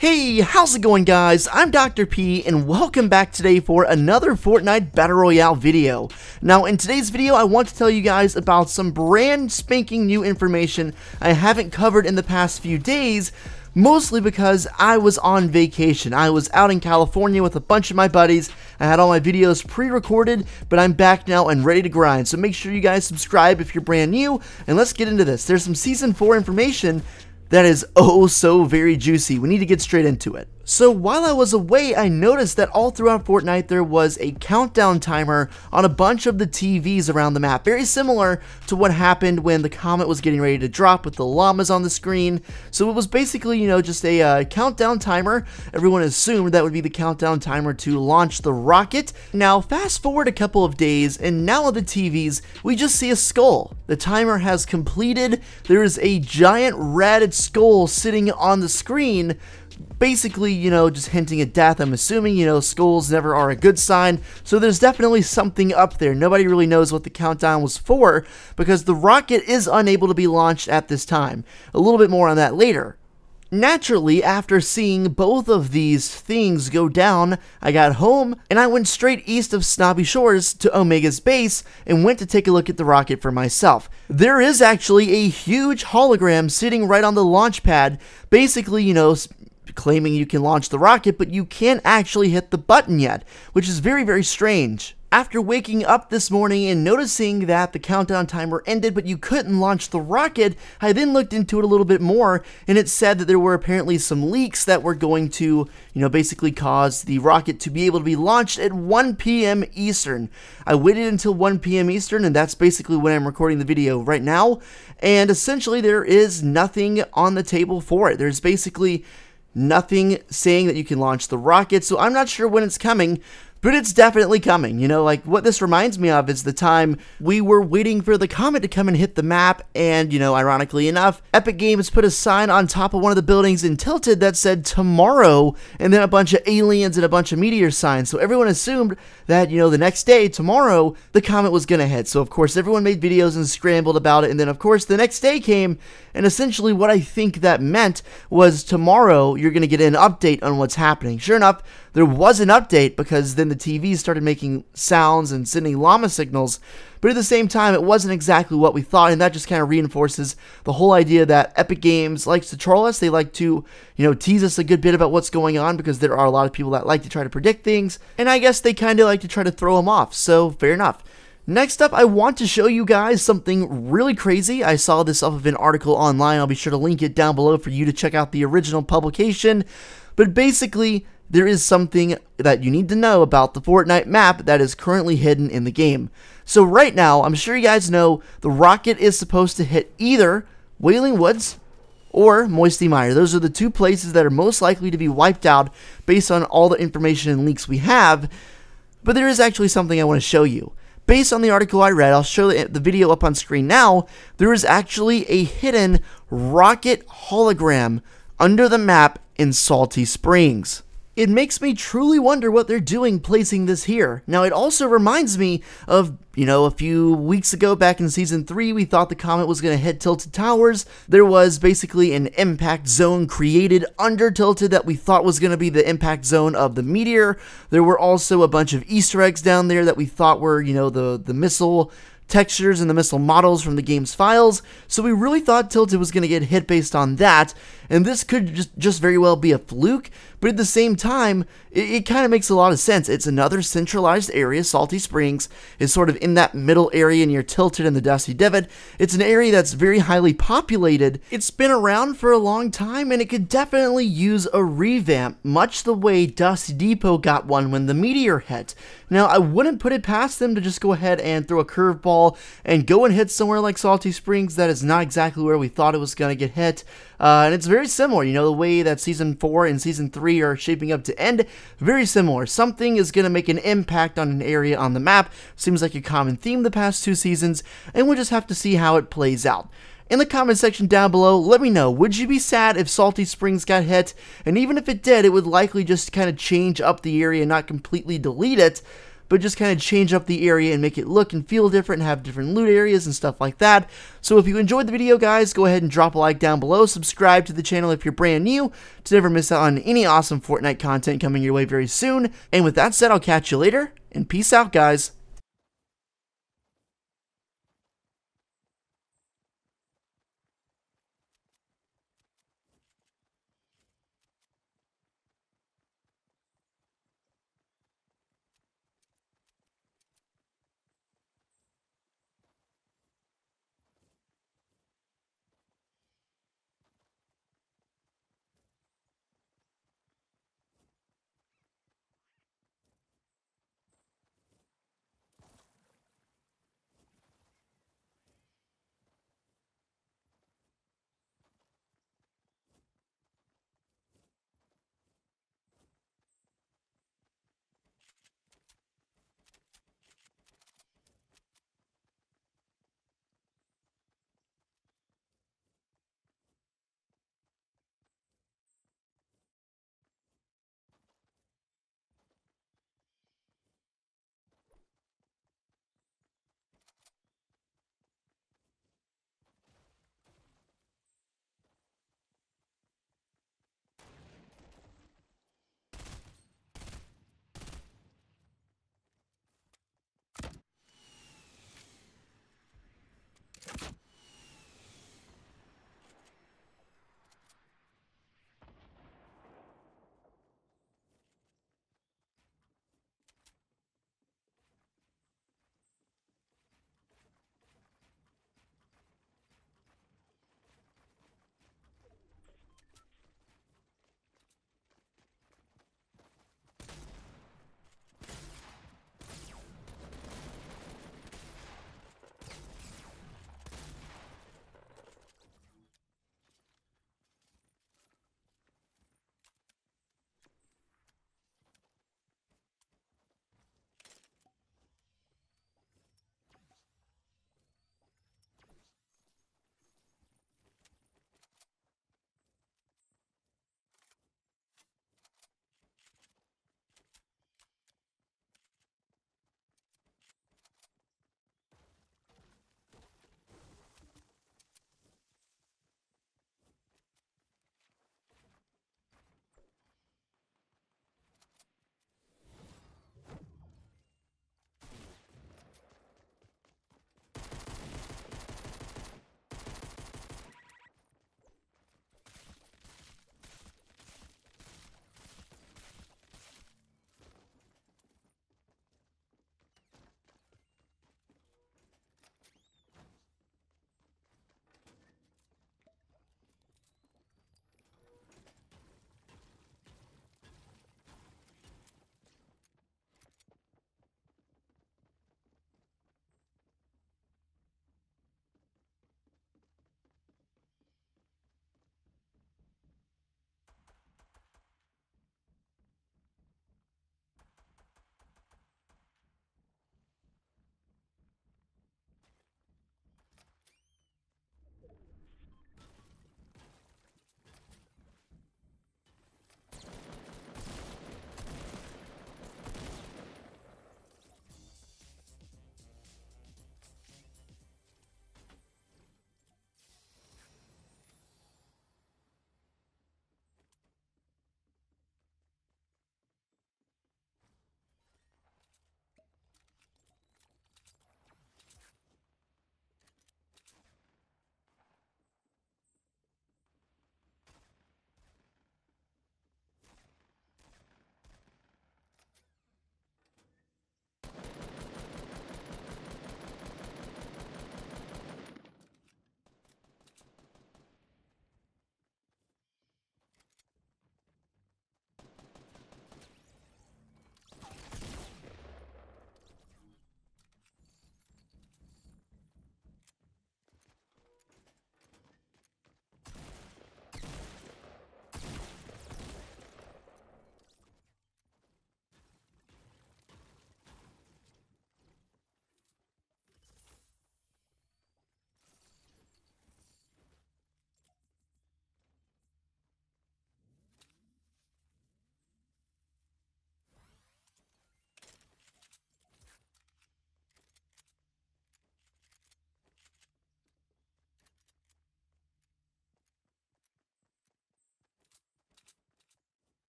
Hey, how's it going guys? I'm Dr. P and welcome back today for another Fortnite Battle Royale video. Now in today's video I want to tell you guys about some brand spanking new information I haven't covered in the past few days, mostly because I was on vacation. I was out in California with a bunch of my buddies. I had all my videos pre-recorded, but I'm back now and ready to grind. So make sure you guys subscribe if you're brand new, and let's get into this. There's some Season 4 information that is oh so very juicy. We need to get straight into it. So while I was away, I noticed that all throughout Fortnite there was a countdown timer on a bunch of the TVs around the map. Very similar to what happened when the comet was getting ready to drop with the llamas on the screen. So it was basically, just a countdown timer. Everyone assumed that would be the countdown timer to launch the rocket. Now fast forward a couple of days and now on the TVs we just see a skull. The timer has completed. There is a giant red skull sitting on the screen, basically, just hinting at death. I'm assuming, skulls never are a good sign, so there's definitely something up there. Nobody really knows what the countdown was for, because the rocket is unable to be launched at this time. A little bit more on that later. Naturally, after seeing both of these things go down, I got home and I went straight east of Snobby Shores to Omega's base and went to take a look at the rocket for myself. There is actually a huge hologram sitting right on the launch pad, basically, claiming you can launch the rocket, but you can't actually hit the button yet, which is very, very strange. After waking up this morning and noticing that the countdown timer ended but you couldn't launch the rocket, I then looked into it a little bit more, and it said that there were apparently some leaks that were going to, basically cause the rocket to be able to be launched at 1 p.m. Eastern. I waited until 1 p.m. Eastern, and that's basically when I'm recording the video right now, and essentially there is nothing on the table for it. There's basically nothing saying that you can launch the rocket, so I'm not sure when it's coming, but it's definitely coming. Like what this reminds me of is the time we were waiting for the comet to come and hit the map, and ironically enough, Epic Games put a sign on top of one of the buildings in Tilted that said tomorrow, and then a bunch of aliens and a bunch of meteor signs. So everyone assumed that, the next day, tomorrow, the comet was gonna hit. So of course everyone made videos and scrambled about it, and then of course the next day came, and essentially what I think that meant was tomorrow you're gonna get an update on what's happening. Sure enough, there was an update, because then the TV started making sounds and sending llama signals, but at the same time it wasn't exactly what we thought, and that just kind of reinforces the whole idea that Epic Games likes to troll us. They like to, tease us a good bit about what's going on, because there are a lot of people that like to try to predict things, and I guess they kind of like to try to throw them off, so fair enough. Next up, I want to show you guys something really crazy. I saw this off of an article online. I'll be sure to link it down below for you to check out the original publication, but basically, there is something that you need to know about the Fortnite map that is currently hidden in the game. So right now, I'm sure you guys know the rocket is supposed to hit either Wailing Woods or Moisty Mire. Those are the two places that are most likely to be wiped out based on all the information and leaks we have. But there is actually something I want to show you. Based on the article I read, I'll show the video up on screen now. There is actually a hidden rocket hologram under the map in Salty Springs. It makes me truly wonder what they're doing placing this here. Now, it also reminds me of, a few weeks ago back in Season 3, we thought the comet was going to hit Tilted Towers. There was basically an impact zone created under Tilted that we thought was going to be the impact zone of the meteor. There were also a bunch of Easter eggs down there that we thought were, the missile textures and the missile models from the game's files, so we really thought Tilted was going to get hit based on that, and this could just very well be a fluke, but at the same time, it kind of makes a lot of sense. It's another centralized area. Salty Springs is sort of in that middle area near Tilted and the Dusty Divot. It's an area that's very highly populated. It's been around for a long time, and it could definitely use a revamp, much the way Dusty Depot got one when the meteor hit. Now, I wouldn't put it past them to just go ahead and throw a curveball and go and hit somewhere like Salty Springs. That is not exactly where we thought it was going to get hit. And it's very similar, the way that Season 4 and Season 3 are shaping up to end, very similar. Something is going to make an impact on an area on the map. Seems like a common theme the past two seasons, and we'll just have to see how it plays out. In the comment section down below, let me know, would you be sad if Salty Springs got hit? And even if it did, it would likely just kind of change up the area and not completely delete it. but just kind of change up the area and make it look and feel different and have different loot areas and stuff like that. So if you enjoyed the video, guys, go ahead and drop a like down below, subscribe to the channel if you're brand new to never miss out on any awesome Fortnite content coming your way very soon. And with that said, I'll catch you later, and peace out, guys.